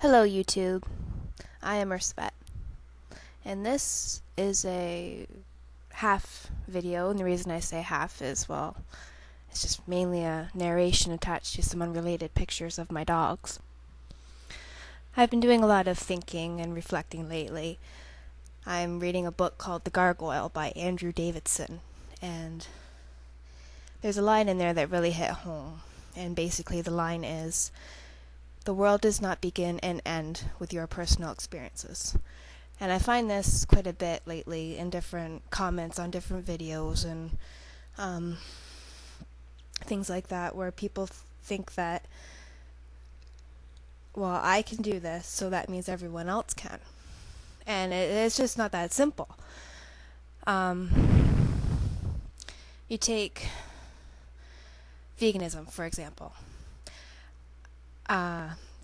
Hello YouTube, I am Ersvet, and this is a half video, and the reason I say half is, well, it's just mainly a narration attached to some unrelated pictures of my dogs. I've been doing a lot of thinking and reflecting lately. I'm reading a book called Gargoyle by Andrew Davidson, and there's a line in there that really hit home, and basically the line is, "The world does not begin and end with your personal experiences." And I find this quite a bit lately in different comments on different videos and things like that, where people think that, well, I can do this, so that means everyone else can. And it's just not that simple. You take veganism, for example.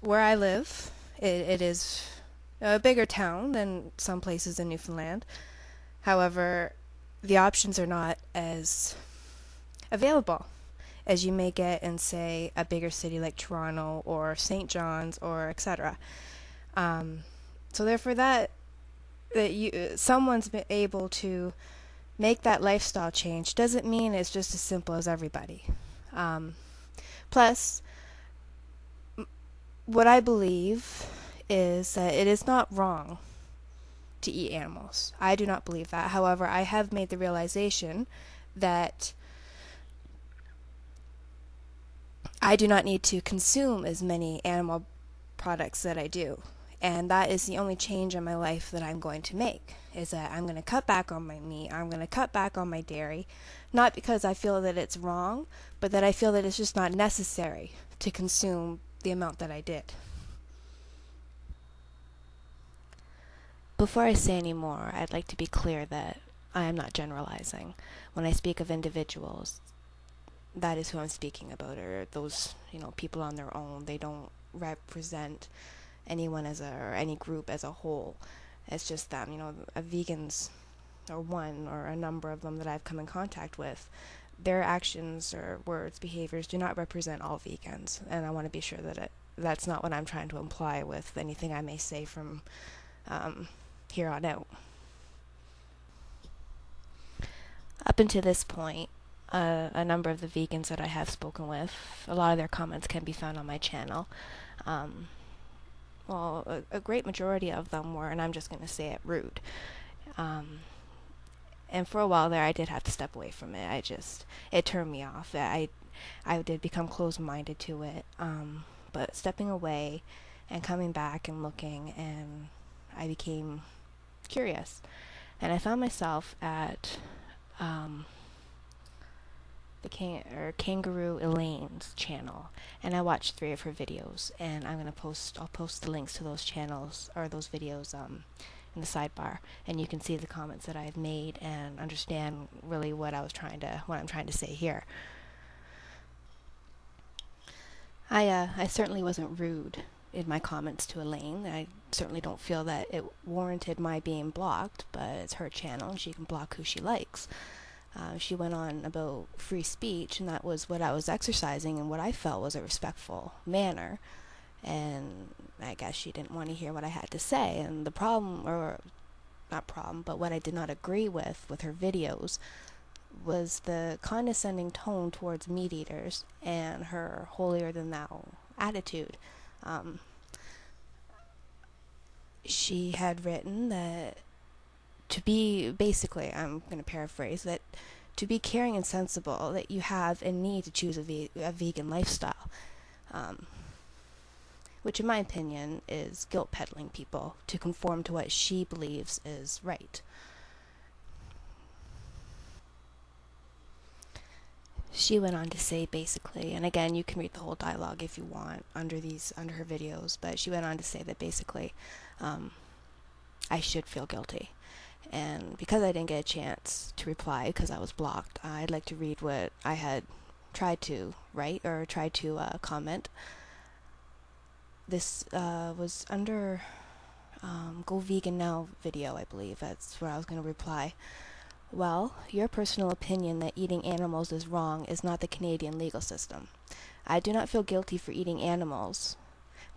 Where I live, it is a bigger town than some places in Newfoundland. However, the options are not as available as you may get in, say, a bigger city like Toronto or St. John's or etc. So therefore, someone's been able to make that lifestyle change doesn't mean it's just as simple as everybody. Plus, what I believe is that it is not wrong to eat animals. I do not believe that. However, I have made the realization that I do not need to consume as many animal products that I do. And that is the only change in my life that I'm going to make, is that I'm going to cut back on my meat, I'm going to cut back on my dairy, not because I feel that it's wrong, but that I feel that it's just not necessary to consume the amount that I did. Before I say any more, I'd like to be clear that I am not generalizing. When I speak of individuals, that is who I'm speaking about, or those, people on their own. They don't represent anyone or any group as a whole. It's just them, vegans, or one or a number of them that I've come in contact with. Their actions or words, behaviors do not represent all vegans, and I want to be sure that that's not what I'm trying to imply with anything I may say from here on out. Up until this point, a number of the vegans that I have spoken with, a lot of their comments can be found on my channel. A great majority of them were, and I'm just going to say it, rude. And for a while there, I did have to step away from it. It turned me off. I did become closed-minded to it. But stepping away and coming back and looking, and I became curious. And I found myself at kangaroolaine's channel, and I watched 3 of her videos, and I'll post the links to those channels or those videos in the sidebar, and you can see the comments that I've made and understand really what I'm trying to say here. I certainly wasn't rude in my comments to Elaine. I certainly don't feel that it warranted my being blocked, but it's her channel and she can block who she likes. She went on about free speech, and that was what I was exercising in what I felt was a respectful manner. And I guess she didn't want to hear what I had to say. And the problem, or not problem, but what I did not agree with her videos was the condescending tone towards meat eaters and her holier-than-thou attitude. She had written that to be, basically, I'm going to paraphrase, that to be caring and sensible, that you have and need to choose a vegan lifestyle. Which in my opinion is guilt peddling people to conform to what she believes is right. She went on to say basically, and again you can read the whole dialogue if you want under her videos, but she went on to say that basically I should feel guilty. And because I didn't get a chance to reply because I was blocked, I'd like to read what I had tried to write or tried to comment. This was under Go Vegan Now video, I believe. That's where I was going to reply. Well, your personal opinion that eating animals is wrong is not the Canadian legal system. I do not feel guilty for eating animals.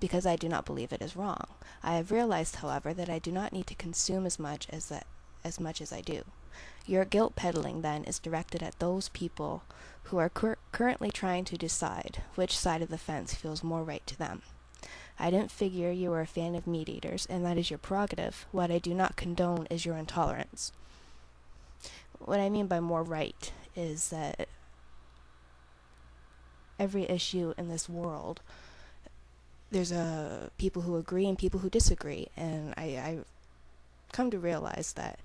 because I do not believe it is wrong. I have realized, however, that I do not need to consume as much as I do. Your guilt peddling, then, is directed at those people who are currently trying to decide which side of the fence feels more right to them. I didn't figure you were a fan of meat eaters, and that is your prerogative. What I do not condone is your intolerance. What I mean by more right is that every issue in this world, there's people who agree and people who disagree, and I come to realize that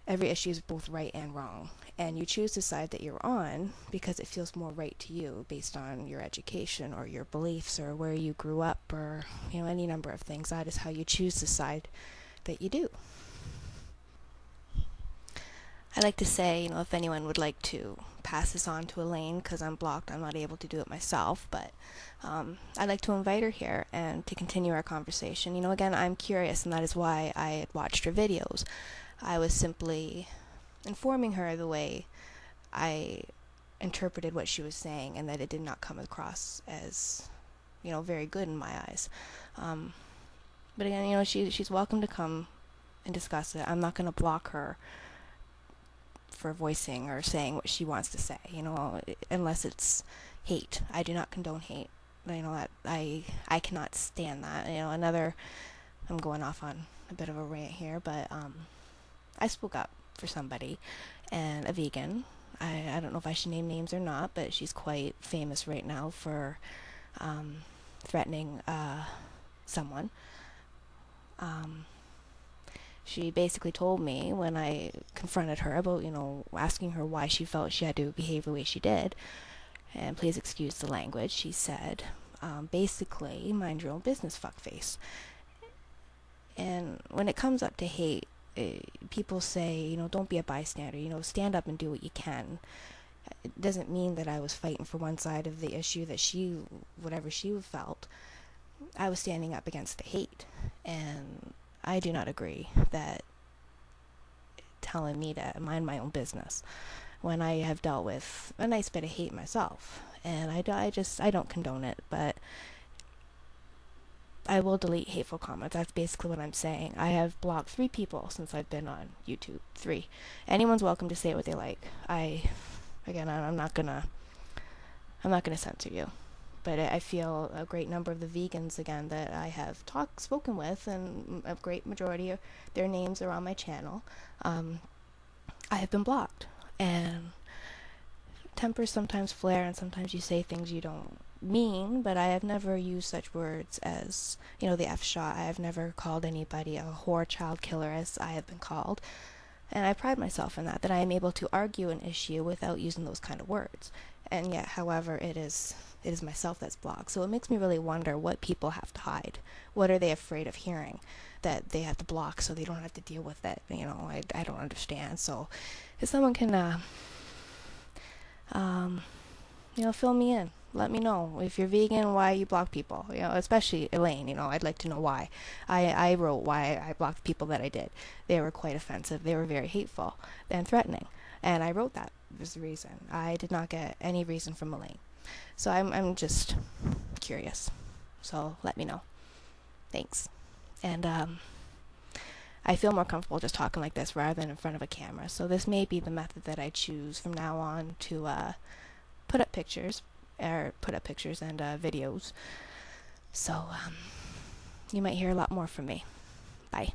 every issue is both right and wrong, and you choose the side that you're on because it feels more right to you based on your education or your beliefs or where you grew up or any number of things. That is how you choose the side that you do. I like to say, if anyone would like to pass this on to Elaine, because I'm blocked, I'm not able to do it myself, but I'd like to invite her here and to continue our conversation. Again, I'm curious, and that is why I had watched her videos. I was simply informing her the way I interpreted what she was saying, and that it did not come across as, very good in my eyes. But again, she's welcome to come and discuss it. I'm not going to block her for voicing or saying what she wants to say, unless it's hate. I do not condone hate. That I cannot stand that. I'm going off on a bit of a rant here, but I spoke up for somebody, and a vegan. I don't know if I should name names or not, but she's quite famous right now for threatening someone. She basically told me when I confronted her about, asking her why she felt she had to behave the way she did, and please excuse the language, she said, basically, mind your own business, fuckface. And when it comes up to hate, people say, don't be a bystander, stand up and do what you can. It doesn't mean that I was fighting for one side of the issue that whatever she felt. I was standing up against the hate, and I do not agree that telling me to mind my own business when I have dealt with a nice bit of hate myself, and I don't condone it, but I will delete hateful comments. That's basically what I'm saying. I have blocked 3 people since I've been on YouTube. 3. Anyone's welcome to say what they like. I'm not gonna censor you. But I feel a great number of the vegans, again, that I have spoken with, and a great majority of their names are on my channel, I have been blocked. And tempers sometimes flare, and sometimes you say things you don't mean, but I have never used such words as, the F-shot. I have never called anybody a whore child killer, as I have been called. And I pride myself in that I am able to argue an issue without using those kind of words. And yet, however, it is myself that's blocked. So it makes me really wonder what people have to hide. What are they afraid of hearing that they have to block so they don't have to deal with it? I don't understand. So if someone can, fill me in. Let me know. If you're vegan, why you block people. Especially Elaine, I'd like to know why. I wrote why I blocked people that I did. They were quite offensive. They were very hateful and threatening. And I wrote that was the reason. I did not get any reason from Elaine. So I'm just curious. So let me know. Thanks. And I feel more comfortable just talking like this rather than in front of a camera. So this may be the method that I choose from now on to put up pictures and videos. So you might hear a lot more from me. Bye.